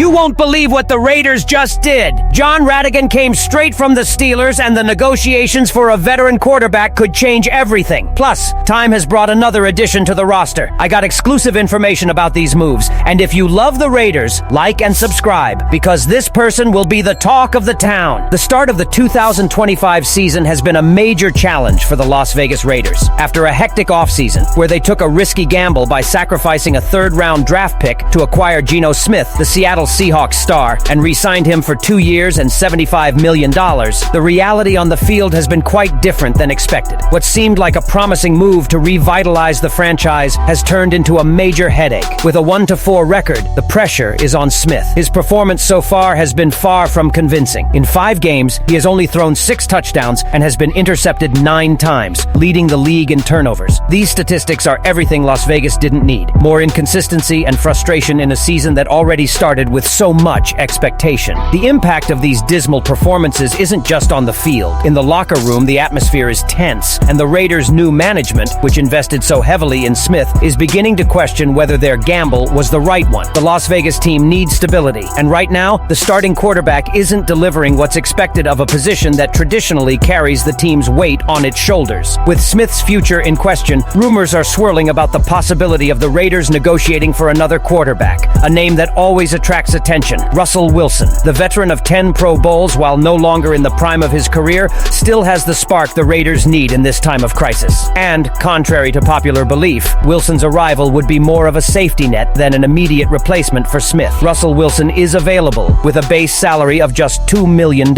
You won't believe what the Raiders just did. Jon Ratigan came straight from the Steelers, and the negotiations for a veteran quarterback could change everything. Plus, time has brought another addition to the roster. I got exclusive information about these moves, and if you love the Raiders, like and subscribe, because this person will be the talk of the town. The start of the 2025 season has been a major challenge for the Las Vegas Raiders. After a hectic offseason, where they took a risky gamble by sacrificing a third-round draft pick to acquire Gino Smith, the Seattle Seahawks star, and re-signed him for 2 years and $75 million, the reality on the field has been quite different than expected. What seemed like a promising move to revitalize the franchise has turned into a major headache. With a 1-4 record, the pressure is on Smith. His performance so far has been far from convincing. In 5 games, he has only thrown 6 touchdowns and has been intercepted 9 times, leading the league in turnovers. These statistics are everything Las Vegas didn't need. More inconsistency and frustration in a season that already started with so much expectation. The impact of these dismal performances isn't just on the field. In the locker room, the atmosphere is tense, and the Raiders' new management, which invested so heavily in Smith, is beginning to question whether their gamble was the right one. The Las Vegas team needs stability, and right now, the starting quarterback isn't delivering what's expected of a position that traditionally carries the team's weight on its shoulders. With Smith's future in question, rumors are swirling about the possibility of the Raiders negotiating for another quarterback, a name that always attracts attention: Russell Wilson. The veteran of 10 Pro Bowls, while no longer in the prime of his career, still has the spark the Raiders need in this time of crisis. And, contrary to popular belief, Wilson's arrival would be more of a safety net than an immediate replacement for Smith. Russell Wilson is available, with a base salary of just $2 million.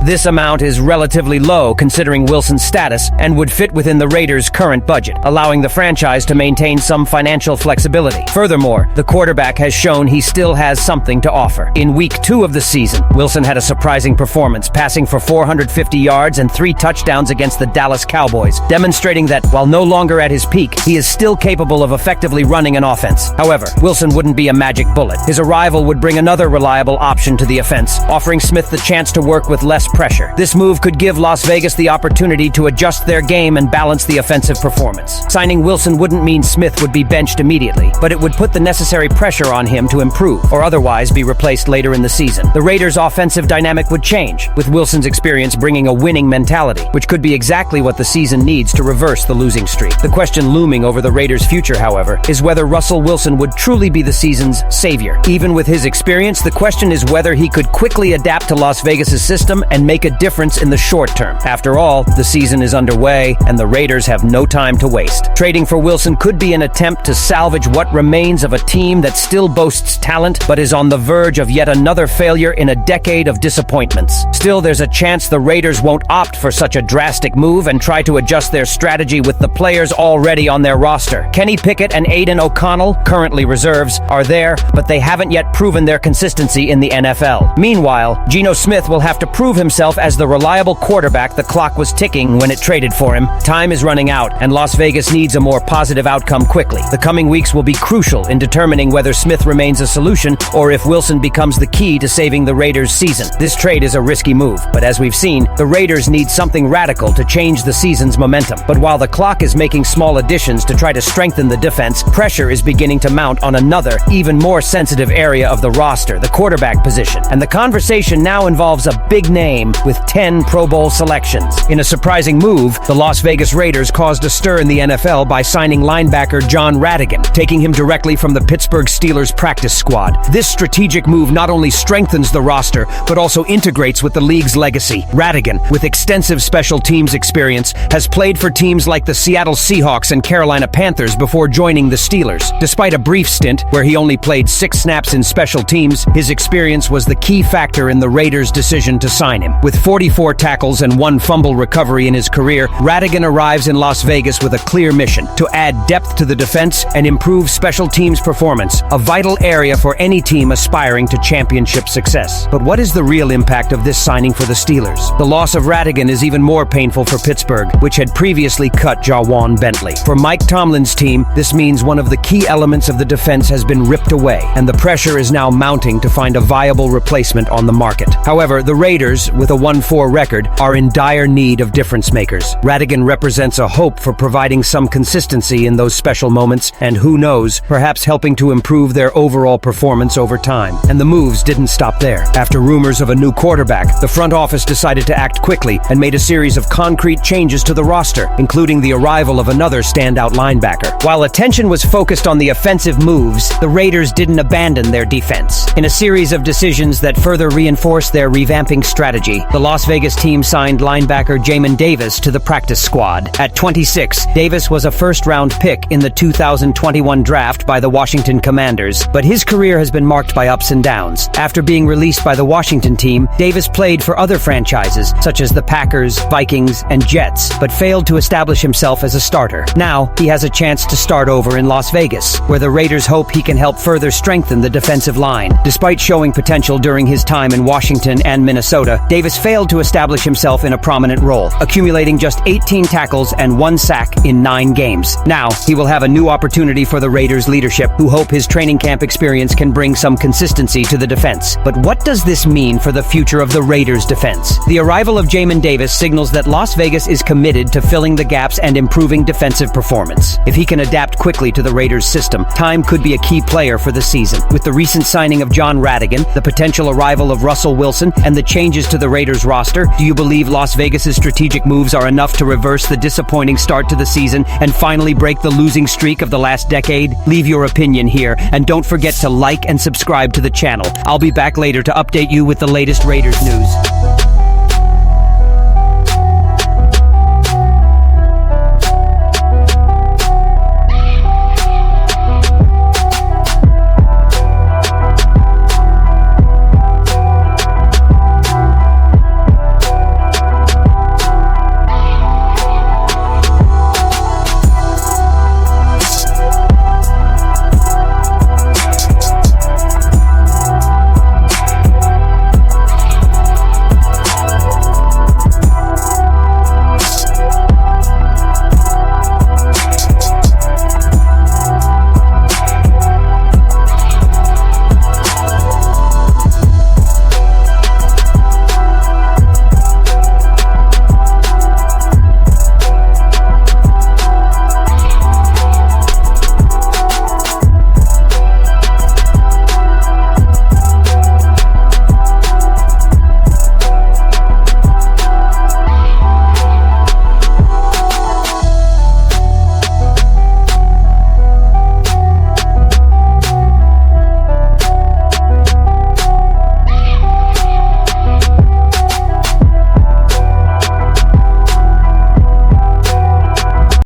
This amount is relatively low considering Wilson's status and would fit within the Raiders' current budget, allowing the franchise to maintain some financial flexibility. Furthermore, the quarterback has shown he still has something to offer. In week 2 of the season, Wilson had a surprising performance, passing for 450 yards and 3 touchdowns against the Dallas Cowboys, demonstrating that, while no longer at his peak, he is still capable of effectively running an offense. However, Wilson wouldn't be a magic bullet. His arrival would bring another reliable option to the offense, offering Smith the chance to work with less pressure. This move could give Las Vegas the opportunity to adjust their game and balance the offensive performance. Signing Wilson wouldn't mean Smith would be benched immediately, but it would put the necessary pressure on him to improve, or otherwise be replaced later in the season. The Raiders' offensive dynamic would change, with Wilson's experience bringing a winning mentality, which could be exactly what the season needs to reverse the losing streak. The question looming over the Raiders' future, however, is whether Russell Wilson would truly be the season's savior. Even with his experience, the question is whether he could quickly adapt to Las Vegas' system and make a difference in the short term. After all, the season is underway, and the Raiders have no time to waste. Trading for Wilson could be an attempt to salvage what remains of a team that still boasts talent, but is on the verge of yet another failure in a decade of disappointments. Still, there's a chance the Raiders won't opt for such a drastic move and try to adjust their strategy with the players already on their roster. Kenny Pickett and Aiden O'Connell, currently reserves, are there, but they haven't yet proven their consistency in the NFL. Meanwhile, Gino Smith will have to prove himself as the reliable quarterback the clock was ticking when it traded for him. Time is running out, and Las Vegas needs a more positive outcome quickly. The coming weeks will be crucial in determining whether Smith remains a solution or if Wilson becomes the key to saving the Raiders' season. This trade is a risky move, but as we've seen, the Raiders need something radical to change the season's momentum. But while the clock is making small additions to try to strengthen the defense, pressure is beginning to mount on another, even more sensitive area of the roster, the quarterback position. And the conversation now involves a big name with 10 Pro Bowl selections. In a surprising move, the Las Vegas Raiders caused a stir in the NFL by signing linebacker Jon Ratigan, taking him directly from the Pittsburgh Steelers practice squad. This strategic move not only strengthens the roster, but also integrates with the league's legacy. Ratigan, with extensive special teams experience, has played for teams like the Seattle Seahawks and Carolina Panthers before joining the Steelers. Despite a brief stint where he only played 6 snaps in special teams, his experience was the key factor in the Raiders' decision to sign him. With 44 tackles and 1 fumble recovery in his career, Ratigan arrives in Las Vegas with a clear mission: to add depth to the defense and improve special teams performance, a vital area for any team aspiring to championship success. But what is the real impact of this signing for the Steelers? The loss of Ratigan is even more painful for Pittsburgh, which had previously cut Jawan Bentley. For Mike Tomlin's team, this means one of the key elements of the defense has been ripped away, and the pressure is now mounting to find a viable replacement on the market. However, the Raiders, with a 1-4 record, are in dire need of difference makers. Ratigan represents a hope for providing providing some consistency in those special moments, and who knows, perhaps helping to improve their overall performance over time. And the moves didn't stop there. After rumors of a new quarterback, the front office decided to act quickly and made a series of concrete changes to the roster, including the arrival of another standout linebacker. While attention was focused on the offensive moves, the Raiders didn't abandon their defense. In a series of decisions that further reinforced their revamping strategy, the Las Vegas team signed linebacker Jamon to the practice squad. At 26, Davis was a first-round pick in the 2021 draft by the Washington Commanders, but his career has been marked by ups and downs. After being released by the Washington team, Davis played for other franchises, such as the Packers, Vikings, and Jets, but failed to establish himself as a starter. Now, he has a chance to start over in Las Vegas, where the Raiders hope he can help further strengthen the defensive line. Despite showing potential during his time in Washington and Minnesota, Davis failed to establish himself in a prominent role, accumulating just 18 tackles and 1 sack in 9 games. Now, he will have a new opportunity for the Raiders leadership, who hope his training camp experience can bring some consistency to the defense. But what does this mean for the future of the Raiders defense? The arrival of Jamon Davis signals that Las Vegas is committed to filling the gaps and improving defensive performance. If he can adapt quickly to the Raiders system, time could be a key player for the season. With the recent signing of John Ratigan, the potential arrival of Russell Wilson, and the changes to the Raiders roster, do you believe Las Vegas's strategic moves are enough to reverse the disappointing start to the season and finally break the losing streak of the last decade? Leave your opinion here, and don't forget to like and subscribe to the channel. I'll be back later to update you with the latest Raiders news.